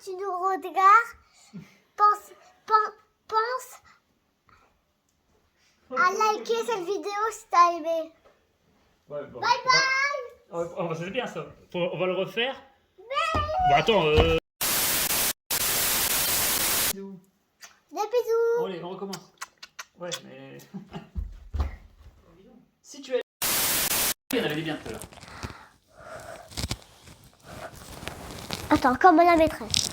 tu nous regardes, pense, pense à liker cette vidéo si t'as aimé. Ouais, bon, Bye bye. c'est bien ça. On va le refaire. Bon, attends. Bisous. Des bisous. Allez, on recommence. Ouais, mais. Si tu es. Il y en avait des bien tout à l'heure. Attends, comme la maîtresse.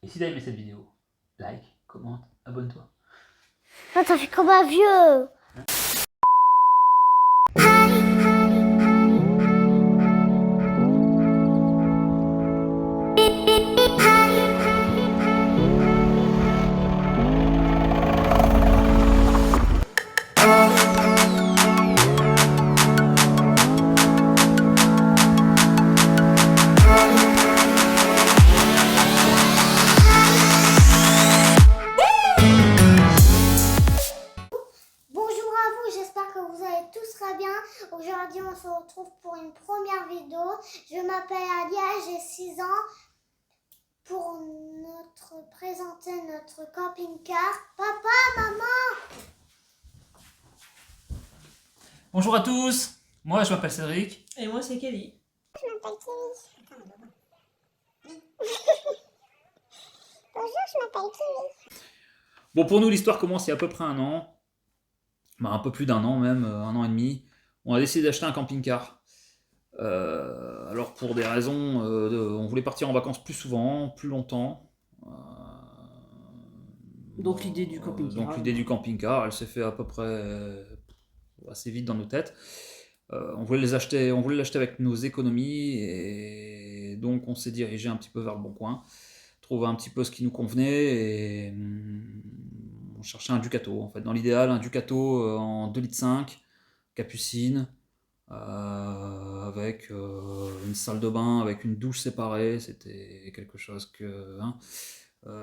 Et si t'as aimé cette vidéo, like, commente, abonne-toi. Attends, fais comme un vieux. Bonjour à vous, j'espère que vous allez tous très bien. Aujourd'hui, on se retrouve pour une première vidéo. Je m'appelle Alia, j'ai 6 ans. Pour présenter notre camping-car. Papa, maman. Bonjour à tous. Moi, je m'appelle Cédric. Et moi, c'est Kelly. Je m'appelle Kimi. Bonjour, je m'appelle Kimi. Bon, pour nous, l'histoire commence il y a à peu près un an. Bah, un peu plus d'un an même, un an et demi. On a décidé d'acheter un camping-car. Alors pour des raisons, on voulait partir en vacances plus souvent, plus longtemps. Donc l'idée du camping-car. Donc l'idée du camping-car, elle s'est fait à peu près assez vite dans nos têtes. On voulait l'acheter avec nos économies et donc on s'est dirigé un petit peu vers le bon coin, trouver un petit peu ce qui nous convenait et on cherchait un Ducato en fait. Dans l'idéal, un Ducato en 2,5 litres, capucine, avec une salle de bain, avec une douche séparée. C'était quelque chose que...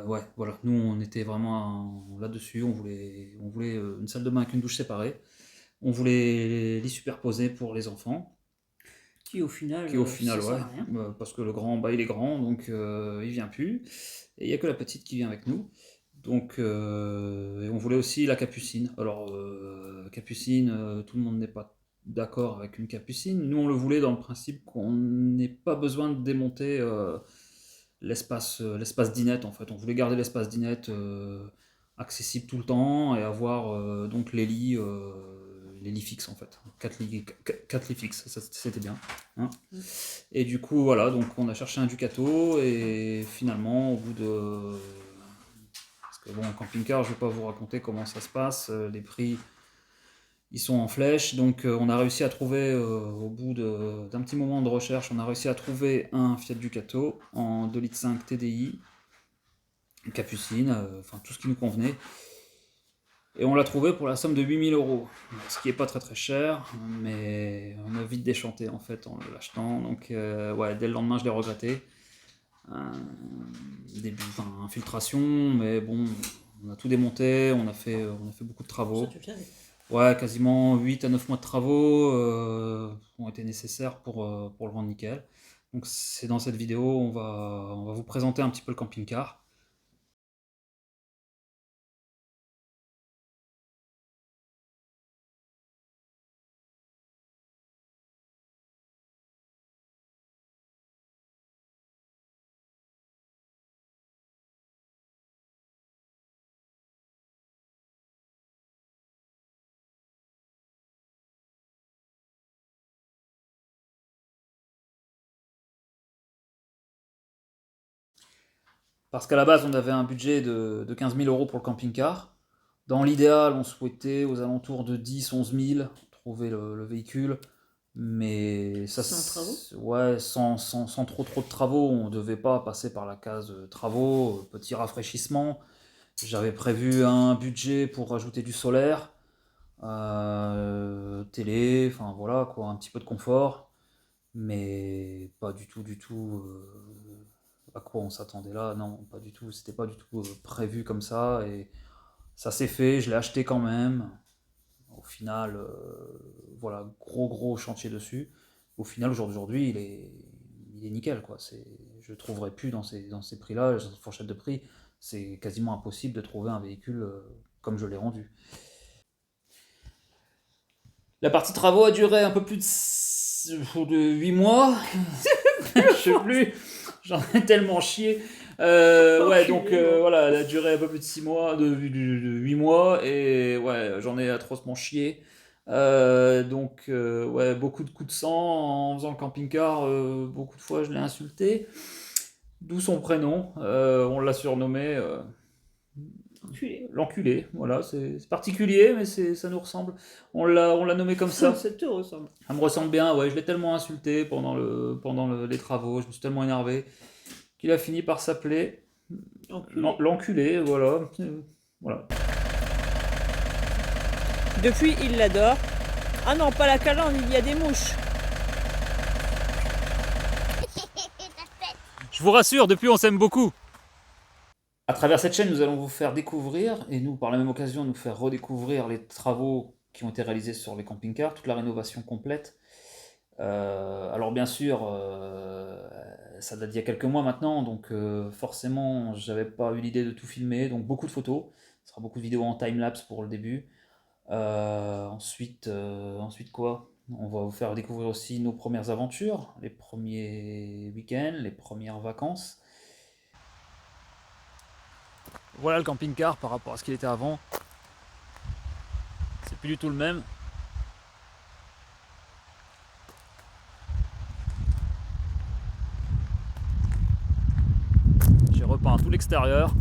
ouais, voilà, nous on était vraiment là-dessus, on voulait une salle de bain avec une douche séparée. On voulait les superposer pour les enfants. Qui au final, Ouais, sert à rien. parce que le grand, il est grand, donc il vient plus. Et il n'y a que la petite qui vient avec nous. Donc, et on voulait aussi la capucine. Alors, capucine, tout le monde n'est pas d'accord avec une capucine. Nous, on le voulait dans le principe qu'on n'ait pas besoin de démonter l'espace dinette, en fait. On voulait garder l'espace dinette accessible tout le temps et avoir donc les lits fixes, en fait. 4 lits fixes, ça, c'était bien. Hein. Et du coup, voilà, donc on a cherché un Ducato et finalement, au bout de... Parce que bon, en camping-car, je ne vais pas vous raconter comment ça se passe, les prix, ils sont en flèche, donc on a réussi à trouver, au bout d'un petit moment de recherche, on a réussi à trouver un Fiat Ducato en 2,5 litres TDI, une capucine, enfin tout ce qui nous convenait. Et on l'a trouvé pour la somme de 8 000 €, ce qui n'est pas très très cher, mais on a vite déchanté en fait en l'achetant, donc ouais, dès le lendemain je l'ai regretté. Infiltration, mais bon, on a tout démonté, on a fait beaucoup de travaux. Ça, tu le savais. Ouais, quasiment 8 à 9 mois de travaux ont été nécessaires pour le rendre nickel. Donc c'est dans cette vidéo, on va vous présenter un petit peu le camping-car. Parce qu'à la base, on avait un budget de 15 000 € pour le camping-car. Dans l'idéal, on souhaitait aux alentours de 10-11 000 trouver le véhicule. Mais ça, Sans travaux ? Ouais, sans trop de travaux. On ne devait pas passer par la case travaux, petit rafraîchissement. J'avais prévu un budget pour rajouter du solaire, télé, enfin voilà quoi, un petit peu de confort. Mais pas du tout à quoi on s'attendait là, non, pas du tout, c'était pas du tout prévu comme ça, et Ça s'est fait, je l'ai acheté quand même. Au final, voilà, gros chantier dessus. Au final, au jour d'aujourd'hui, il est nickel, quoi. Je ne trouverai plus dans ces prix-là, dans cette fourchette de prix. C'est quasiment impossible de trouver un véhicule comme je l'ai rendu. La partie travaux a duré un peu plus de 8 mois. Je sais plus. J'en ai tellement chié. Ouais, donc voilà, elle a duré un peu plus de 6 mois, de 8 mois, et ouais, j'en ai atrocement chié. Donc, ouais, beaucoup de coups de sang en faisant le camping-car. Beaucoup de fois, je l'ai insulté. D'où son prénom. On l'a surnommé l'enculé. Voilà, c'est particulier, mais ça nous ressemble. On l'a nommé comme ça. Ça te ressemble. Ça me ressemble bien, ouais. Je l'ai tellement insulté pendant les travaux, je me suis tellement énervé qu'il a fini par s'appeler l'enculé, voilà. Voilà. Depuis, il l'adore. Ah non, pas la calandre, il y a des mouches. Je vous rassure, depuis on s'aime beaucoup. À travers cette chaîne, nous allons vous faire découvrir, et nous, par la même occasion, nous faire redécouvrir les travaux qui ont été réalisés sur les camping-cars, toute la rénovation complète. Alors bien sûr, ça date d'il y a quelques mois maintenant, donc forcément, j'avais pas eu l'idée de tout filmer, donc beaucoup de photos. Ce sera beaucoup de vidéos en time-lapse pour le début. Ensuite quoi? On va vous faire découvrir aussi nos premières aventures, les premiers week-ends, les premières vacances. Voilà le camping-car par rapport à ce qu'il était avant. C'est plus du tout le même. J'ai repeint tout l'extérieur.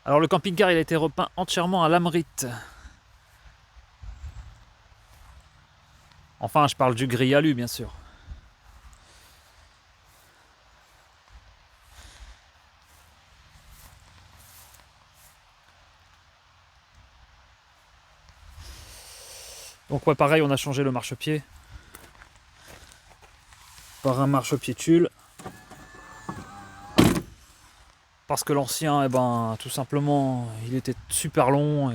Alors le camping-car il a été repeint entièrement à l'Amrite. Enfin je parle du gris alu bien sûr. Donc ouais pareil on a changé le marchepied par un marchepied tulle. Parce que l'ancien, eh ben, tout simplement, il était super long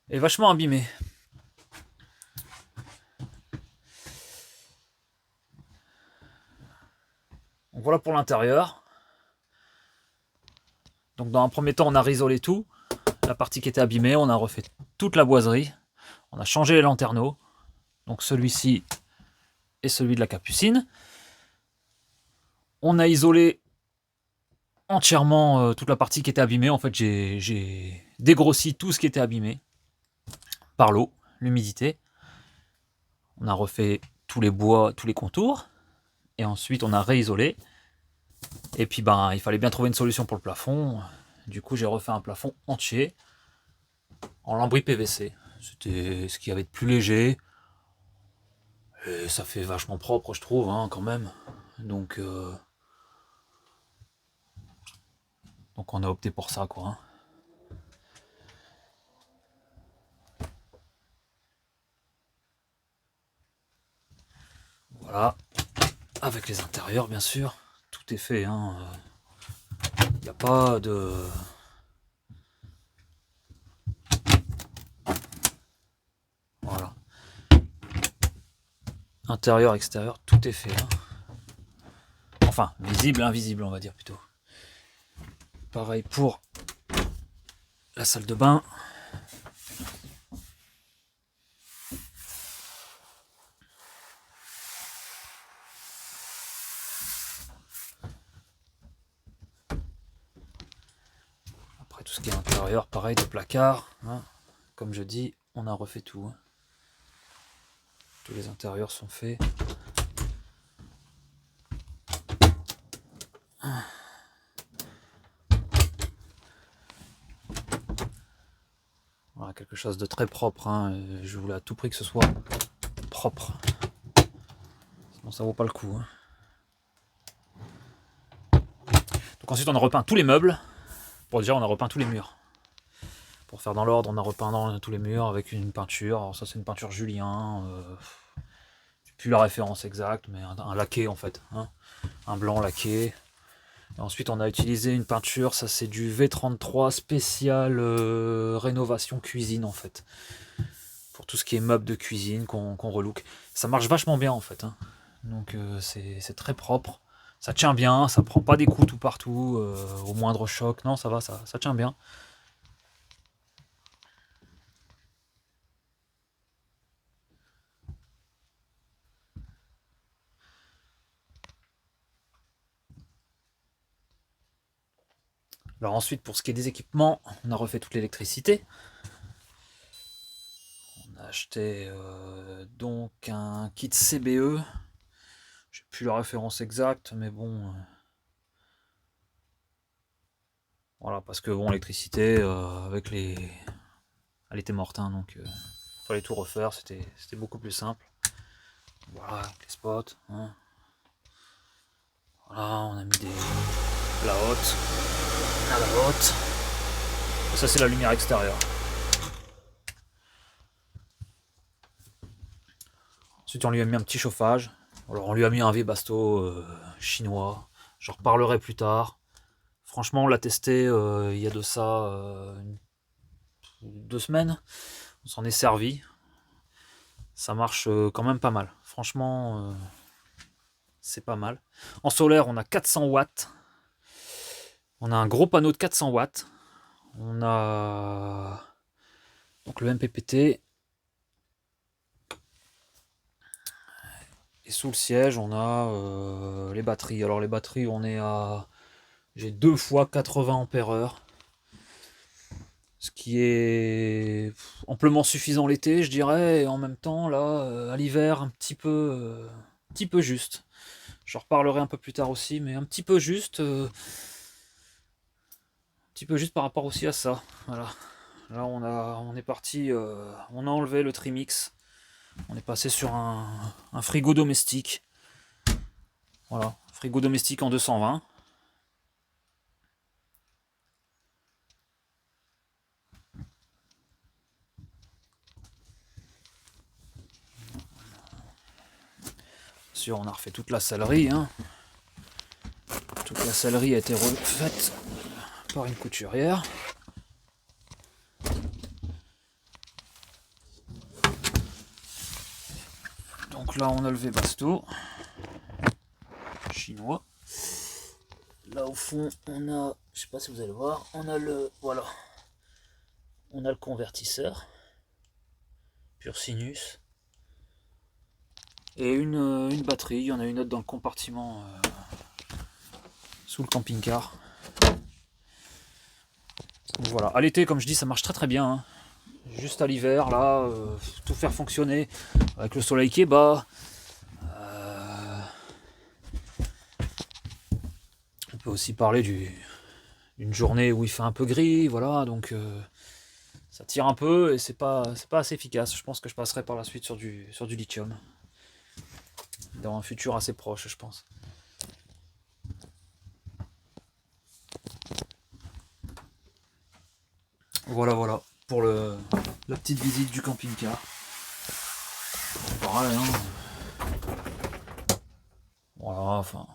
et vachement abîmé. Donc voilà pour l'intérieur. Donc dans un premier temps, on a risolé tout. La partie qui était abîmée, on a refait toute la boiserie. On a changé les lanterneaux. Donc celui-ci et celui de la Capucine. On a isolé entièrement toute la partie qui était abîmée. En fait, j'ai dégrossi tout ce qui était abîmé par l'eau, l'humidité. On a refait tous les bois, tous les contours. Et ensuite, on a réisolé. Et puis, ben, il fallait bien trouver une solution pour le plafond. Du coup, j'ai refait un plafond entier en lambris PVC. C'était ce qu'il y avait de plus léger. Et ça fait vachement propre, je trouve, hein, quand même. Donc on a opté pour ça, quoi. Hein. Voilà. Avec les intérieurs, bien sûr. Tout est fait. Hein. Il n'y a pas de... Voilà. Intérieur, extérieur, tout est fait. Hein. Enfin, visible, invisible, on va dire plutôt. Pareil pour la salle de bain. tout ce qui est intérieur, pareil, de placard. Hein. Comme je dis, on a refait tout. Hein. Tous les intérieurs sont faits. Voilà, quelque chose de très propre. Hein. Je voulais à tout prix que ce soit propre. Sinon ça vaut pas le coup. Hein. Donc ensuite on a repeint tous les meubles. Bon, déjà on a repeint tous les murs. Pour faire dans l'ordre, on a repeint dans tous les murs avec une peinture. Alors ça c'est une peinture Julien. Plus la référence exacte, mais un laqué en fait. Hein. Un blanc laqué. Et ensuite on a utilisé une peinture, ça c'est du V33 spécial rénovation cuisine en fait. Pour tout ce qui est meubles de cuisine qu'on relook. Ça marche vachement bien en fait. Hein. Donc c'est très propre. Ça tient bien, ça prend pas des coups tout partout, au moindre choc. Non, ça va, ça tient bien. Alors ensuite, pour ce qui est des équipements, on a refait toute l'électricité. On a acheté donc un kit CBE. J'ai plus la référence exacte, mais bon. Voilà, parce que bon, l'électricité, avec les. Elle était morte, hein, donc il fallait tout refaire, c'était beaucoup plus simple. Voilà, avec les spots. Hein. Voilà, on a mis la haute. À la haute. Et ça c'est la lumière extérieure. Ensuite on lui a mis un petit chauffage. Alors on lui a mis un Webasto chinois. J'en reparlerai plus tard. Franchement on l'a testé il y a de ça 2 semaines. On s'en est servi. Ça marche quand même pas mal. Franchement c'est pas mal. En solaire on a 400 watts. On a un gros panneau de 400 watts. On a donc le MPPT. Et sous le siège, on a les batteries. Alors les batteries, on est à... J'ai 2 fois 80 ampères-heure. Ce qui est amplement suffisant l'été, je dirais. Et en même temps, là, à l'hiver, un petit peu juste. J'en reparlerai un peu plus tard aussi, mais un petit peu juste. Un petit peu juste par rapport aussi à ça. Voilà. Là, on est parti... on a enlevé le Trimix. On est passé sur un frigo domestique. Voilà, frigo domestique en 220. Sûr, on a refait toute la sellerie. Hein. Toute la sellerie a été refaite par une couturière. Donc là, on a le Webasto chinois. Là au fond, on a, je sais pas si vous allez voir, on a le, voilà, on a le convertisseur pur sinus et une batterie. Il y en a une autre dans le compartiment sous le camping-car. Donc voilà, à l'été, comme je dis, ça marche très très bien. Hein. Juste à l'hiver, là, tout faire fonctionner avec le soleil qui est bas. On peut aussi parler d'une journée où il fait un peu gris, voilà, donc ça tire un peu et c'est pas assez efficace. Je pense que je passerai par la suite sur du lithium. Dans un futur assez proche, je pense. Voilà, pour la petite visite du camping-car. Pareil, hein. Voilà, enfin...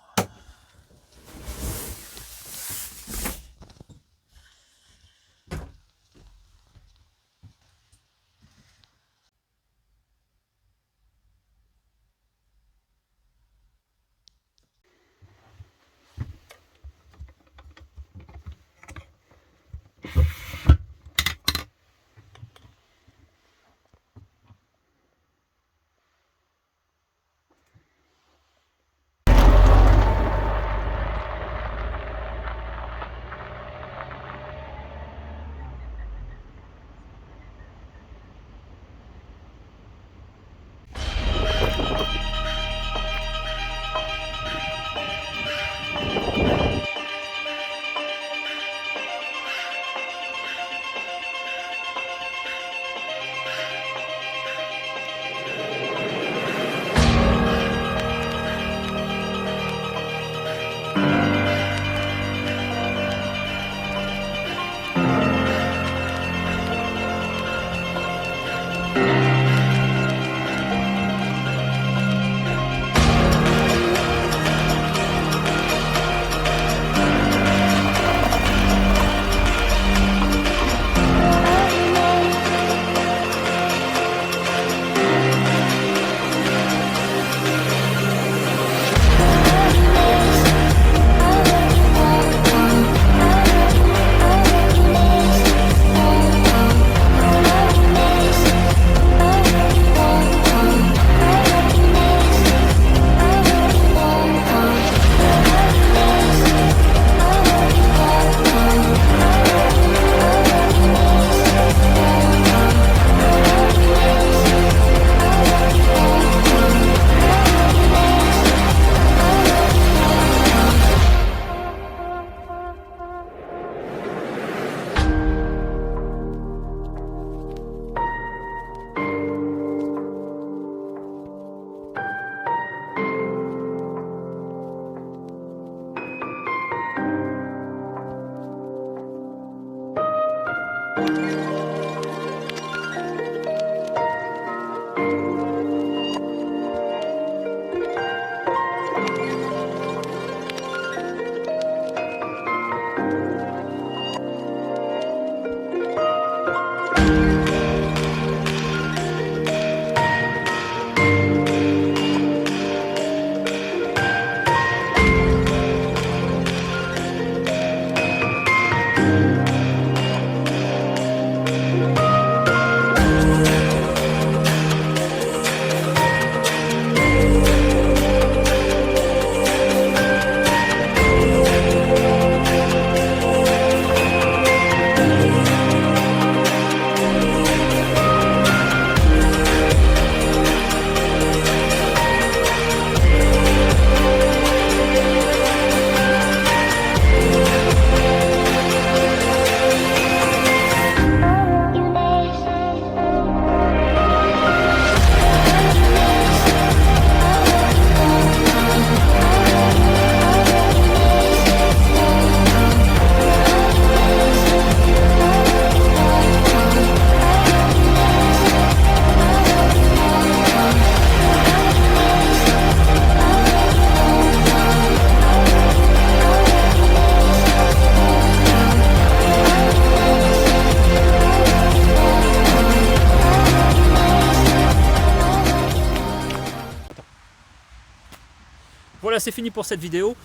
Voilà, c'est fini pour cette vidéo.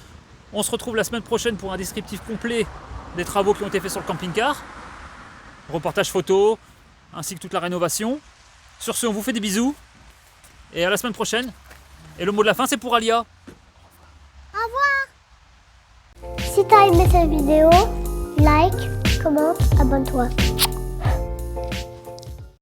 On se retrouve la semaine prochaine pour un descriptif complet des travaux qui ont été faits sur le camping-car. Reportage photo, ainsi que toute la rénovation. Sur ce, on vous fait des bisous. Et à la semaine prochaine. Et le mot de la fin, c'est pour Alia. Au revoir. Si t'as aimé cette vidéo, like, commente, abonne-toi.